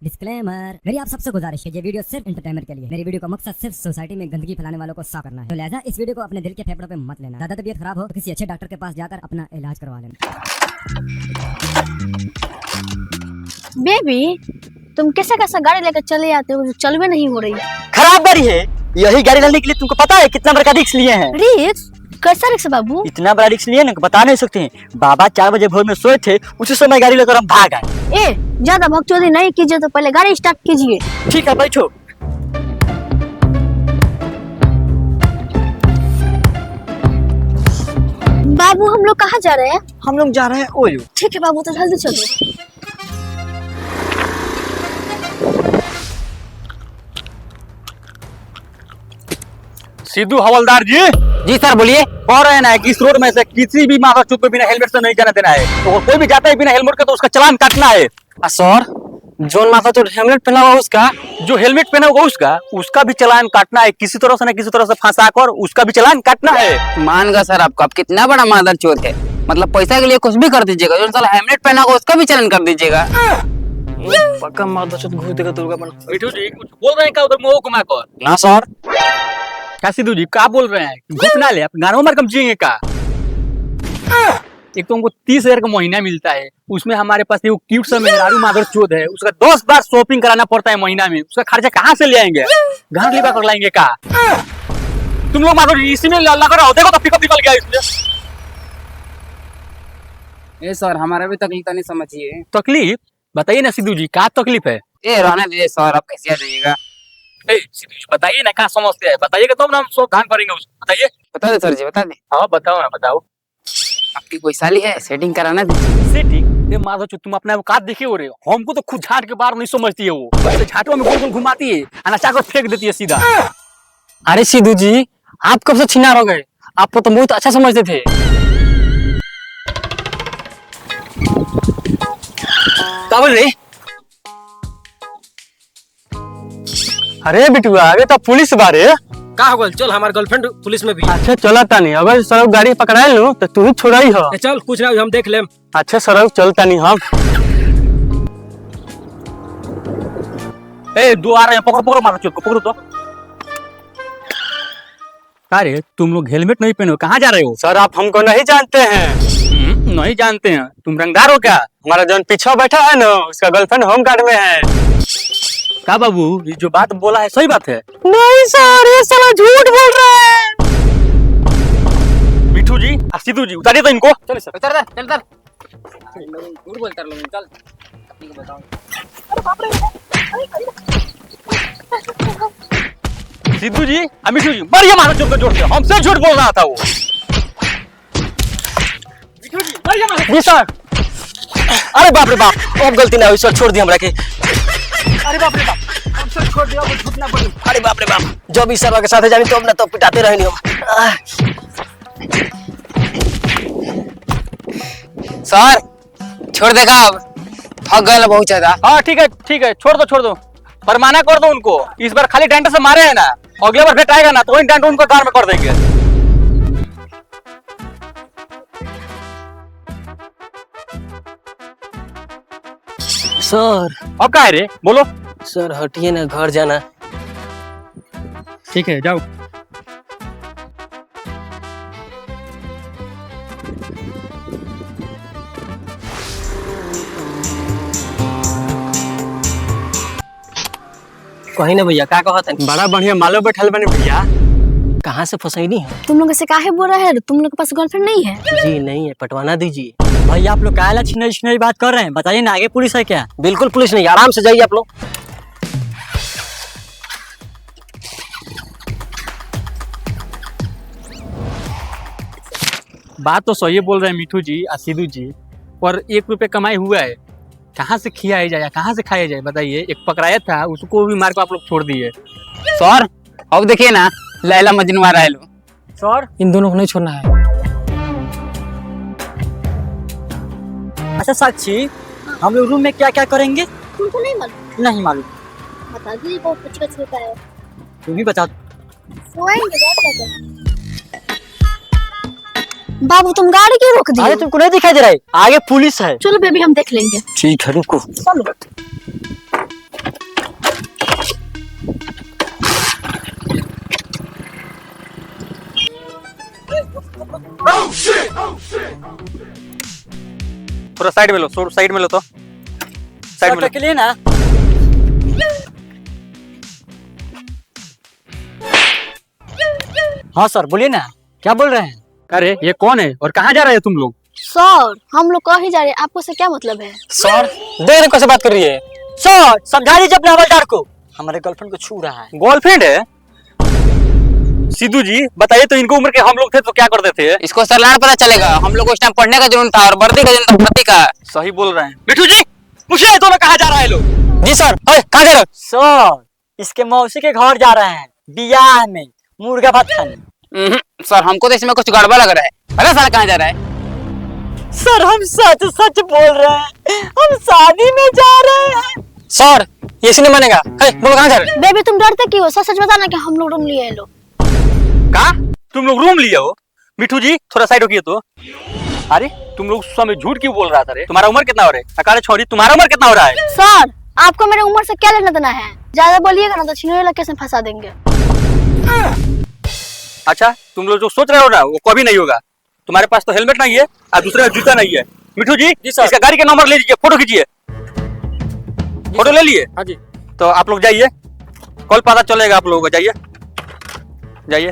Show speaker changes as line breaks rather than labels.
Disclaimer, मेरी आप सबसे गुजारिश है, ये वीडियो सिर्फ एंटरटेनमेंट के लिए। मेरी वीडियो का मकसद सिर्फ सोसाइटी में गंदगी फैलाने वालों को साफ करना है, तो लिहाजा इस वीडियो को अपने दिल के फेफड़ों पे मत लेना। ज्यादा तबीयत खराब हो तो किसी अच्छे डॉक्टर के पास जाकर अपना इलाज करवा लेना।
बेबी, तुम कैसा कैसा गाड़ी लेकर चले आते हो जो चल भी नहीं हो रही।
खराब गाड़ी है, यही गाड़ी लेने के लिए तुमको पता है कितना बड़ा रिस्क लिए हैं।
रिक्स? कैसा रिक्स बाबू?
इतना बड़ा रिस्क लिए ना बता नहीं सकते हैं। बाबा 4 बजे भोर में सोए थे, उसी समय गाड़ी लेकर हम भाग आए।
ए, ज्यादा भगचोदी नहीं कीजिए, तो पहले गाड़ी स्टार्ट कीजिए।
ठीक है, बैठो।
बाबू, हम लोग कहाँ जा रहे हैं?
हम लोग जा रहे हैं ओयो।
ठीक है बाबू, तो जल्दी चलो।
सिद्धू हवलदार जी सर बोलिए। कह रहे हैं ना कि इस रोड में से किसी भी माता चुप को बिना हेलमेट से नहीं जाने देना है। तो कोई भी जाता है बिना हेलमेट के तो उसका चालान काटना है।
सर, जोन माथा तो हेलमेट पहना हुआ उसका,
जो हेलमेट पहना होगा उसका भी चालान काटना है। किसी तरह से ना किसी तरह से फंसा कर उसका भी चालान काटना है।
मान गया सर आपको, आप कितना बड़ा मादर चोर है। मतलब पैसा के लिए कुछ भी कर दीजिएगा, जो साला हेलमेट पहना होगा उसका भी चालान कर दीजिएगा।
पक्का माथा चोट घूस देगा तुरगा बन।
मिठू जी कुछ बोल रहे हैं क्या उधर मुंह घुमा कर?
ना सर।
क्या सिद्धू जी क्या बोल रहे हैं? घुसना ले अपने गानों मार कम जिएंगे का? एक तो हमको 30,000 का महीना मिलता है, उसमें हमारे पास एक क्यूट सा मेहरारू मादर चोद है, उसका 10 बार शॉपिंग कराना पड़ता है महीना में। उसका खर्चा कहाँ से ले आएंगे? घर लेवा कर लाएंगे का? तुम लोग मादर इसी में लगा रहा हो, देखो तो पिकअप निकल गया इसमें।
ए सर, हमारा भी तकलीफ नहीं समझिए।
तकलीफ बताइए ना सिद्धू जी, क्या तकलीफ है?
ए रहने दीजिए सर, आप कैसे आ जाइएगा।
ए सिद्धू जी बताइए ना, क्या समझते हैं बताइएगा तो हम सब ध्यान करेंगे उसको। बताइए।
बता दे सर जी, बता दे।
हाँ बताओ ना, बताओ।
आपकी कोई साली है, सेटिंग कराना दीजिए।
सेटिंग? ये माधव तुम अपने औकात देखे हो रहे हो। हमको तो खुद झाट के बाहर नहीं समझती है वो। ऐसे झाटों में गोल गोल घुमाती है, अनाचा कर फेंक देती है सीधा।
अरे सिद्धू जी, आप कब से छिनार हो गए? आपको तो बहुत अच्छा समझते थे। क्या बोल रहे? अरे बिटुआ, अबे तो पुलिस बारे
का हो गल? चल, हमार गर्लफ्रेंड पुलिस में भी।
अच्छा चलता नहीं, अगर सड़क गाड़ी पकड़ा लो तो तू ही छोड़ा ही हो।
चल, कुछ ना हम देख लेम।
अच्छा सड़क चलता नहीं हम।
ए दो आ रहे हैं, पकड़ो पकड़ो मारो, चुप पकड़ो तो। अरे तुम लोग हेलमेट नहीं पहने हो, कहाँ जा रहे हो?
सर आप हमको नहीं जानते हैं।
नहीं जानते हैं? तुम रंगदार हो क्या?
हमारा जौन पीछे बैठा है ना, उसका गर्लफ्रेंड होम गार्ड में है।
क्या बाबू, ये जो बात बोला है सही बात है?
नहीं सर, ये साला झूठ बोल रहा है।
मिठू जी, सिद्धू जी उतारिए तो इनको। चल सर।
उतर चल उतर। झूठ बोलता लोग, चल अपनी को बताओ।
सिद्धू जी, मिठू जी मारिए मारो चुप कर जोर से, हमसे झूठ बोल रहा था वो। मिठू जी मारिए मारो।
जी सर। अरे बाप रे बाप, अब गलती ना हुई सर, छोड़ दिया हमरा के।
अरे बाप रे बाप, हमसे छोड़ दिया, वो झूठ ना बोली।
अरे बाप रे बाप, जब इस सर के साथ जानी तो अब ना तो पिटाते रहे नहीं हम।
सर छोड़ देगा, अब थक गए बहुत ज्यादा।
हाँ ठीक है, छोड़ दो, फरमाना कर दो उनको। इस बार खाली डंडे से मारे है ना, अगले बार भेट आएगा ना तो वही डंडा उनको कार में कर देंगे।
सर।
अब क्या है रे, बोलो।
सर हटिए ना, घर जाना।
ठीक है जाओ।
कहीं ना भैया, क्या कहत है? बड़ा बढ़िया मालो बैठल बने भैया। कहाँ से फसैनी है?
तुम लोग से काहे बोल रहे हैं? तुम लोग के पास गर्लफ्रेंड नहीं है?
जी नहीं है, पटवाना दीजिए।
भैया आप लोग काला छिनरी बात कर रहे हैं, बताइए ना, आगे पुलिस है क्या?
बिल्कुल पुलिस नहीं, आराम से जाइए आप लोग।
बात तो सही बोल रहे हैं मिठू जी और सिद्धू जी, पर 1 रुपये कमाई हुआ है, कहाँ से खियाया जाए, कहाँ से खाया जाए बताइए। एक पकड़ाया था, उसको भी मार को आप लोग छोड़ दिए।
सर अब देखिए ना, लैला मजनू आ रहा है।
सर इन दोनों को नहीं छोड़ना है।
अच्छा साक्षी, हम लोग रूम में क्या क्या करेंगे?
तुमको नहीं मालूम?
नहीं मालूम।
बता दीजिए, बहुत कुछ कुछ होता है।
तुम ही बता।
सोएंगे बाबू, तुम गाड़ी क्यों रोक दी?
अरे तुमको नहीं दिखाई दे रहा है? आगे पुलिस है।
चलो बेबी, हम देख लेंगे।
ठीक है रुको।
थोड़ा साइड में लो, साइड में लो तो, साइड में लो।
के लिए ना हाँ सर बोलिए ना, क्या बोल रहे हैं?
अरे ये कौन है और कहाँ जा रहे हैं तुम लोग?
सर हम लोग कहीं जा रहे हैं, आपको से क्या मतलब है?
सर देख रहे कैसे बात कर रही है। सर समझा दीजिए अपने हवलदार को, हमारे गर्लफ्रेंड को छू रहा है।
गर्लफ्रेंड है? सिद्धू जी बताइए तो, इनको उम्र के हम लोग थे तो क्या करते थे?
इसको सर लाड़ पता चलेगा, हम लोग को उस टाइम पढ़ने का जुनून था और वर्दी का जुनून था, वर्दी का।
सही बोल रहे हैं। मिठू जी पूछिए दोनों कहाँ जा रहे हैं लोग?
जी सर। कहाँ जा रहे हो? सर इसके मौसी के घर जा रहे हैं, बियाह में मुर्गा भात खाने।
सर हमको तो इसमें कुछ गड़बड़ लग रहा है। पता साल कहाँ जा रहा है?
सर हम सच सच बोल रहे हैं, हम शादी में जा रहे हैं। सर ये नहीं मानेगा। बोलो कहाँ जा रहे हैं?
बेबी तुम डरते क्यों हो? सच सच बताना कि हम लोग रूम लिए हैं लोग।
कहा तुम लोग रूम लिए हो? मिठू जी थोड़ा साइड होइए तो। अरे तुम लोग उस समय झूठ क्यों बोल रहा था रे? तुम्हारा उम्र कितना हो रहा है? अकाले छोरी तुम्हारा उम्र कितना हो रहा है?
सर आपको मेरे उम्र से क्या लेना देना है? ज्यादा बोलिएगा ना तो छिनोरे लग के फंसा देंगे।
अच्छा तुम लोग जो सोच रहे हो ना वो कभी नहीं होगा। तुम्हारे पास तो हेलमेट नहीं है और दूसरे का जूता नहीं है। मिठू जी इसका गाड़ी का नंबर ले लीजिए, फोटो खींचिए। फोटो ले लिए?
हाँ जी।
तो आप लोग जाइए, कल पता चलेगा आप लोगों को। जाइए जाइए।